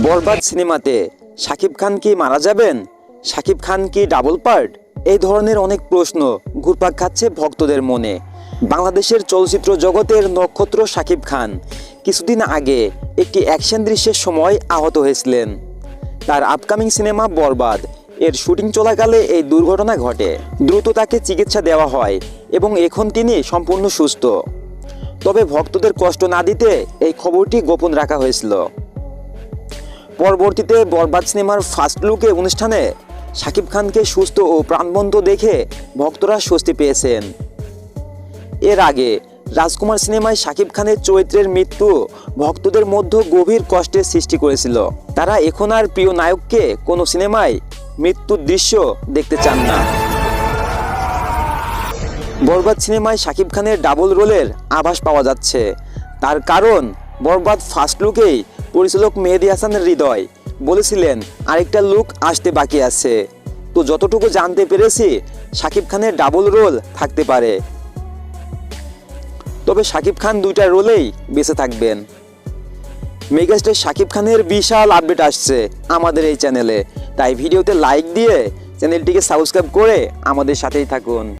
বরবাদ সিনেমাতে শাকিব খান কি মারা যাবেন? শাকিব খান কি ডাবল পার্ট? এই ধরনের অনেক প্রশ্ন ঘুরপাক খাচ্ছে ভক্তদের মনে। বাংলাদেশের চলচ্চিত্র জগতের নক্ষত্র শাকিব খান কিছুদিন আগে একটি অ্যাকশন দৃশ্যের সময় আহত হয়েছিলেন। তার আপকামিং সিনেমা বরবাদ এর শুটিং চলাকালে এই দুর্ঘটনা ঘটে। দ্রুত তাকে চিকিৎসা দেওয়া হয় এবং এখন তিনি সম্পূর্ণ সুস্থ। তবে ভক্তদের কষ্ট না দিতে এই খবরটি গোপন রাখা হয়েছিল। পরবর্তীতে বরবাদ সিনেমার ফার্স্ট লুকে অনুষ্ঠানে শাকিব খানকে সুস্থ ও প্রাণবন্ত দেখে ভক্তরা স্বস্তি পেয়েছেন। এর আগে রাজকুমার সিনেমায় শাকিব খানের চরিত্রের মৃত্যু ভক্তদের মধ্যে গভীর কষ্টের সৃষ্টি করেছিল। তারা এখন আর প্রিয় নায়ককে কোনো সিনেমায় মৃত্যুর দৃশ্য দেখতে চান না। বরবাদ সিনেমায় শাকিব খানের ডাবল রোলের আভাস পাওয়া যাচ্ছে। তার কারণ বরবাদ ফার্স্ট লুকেই পরিচালক মেহেদী হাসান হৃদয় বলেছিলেন আরেকটা লুক আসতে বাকি আছে। তো যতটুকু জানতে পেরেছি শাকিব খানের ডাবল রোল থাকতে পারে। তবে শাকিব খান দুইটা রোলেই বেঁচে থাকবেন। মেগাস্টার শাকিব খানের বিশাল আপডেট আসছে আমাদের এই চ্যানেলে, তাই ভিডিওতে লাইক দিয়ে চ্যানেলটিকে সাবস্ক্রাইব করে আমাদের সাথেই থাকুন।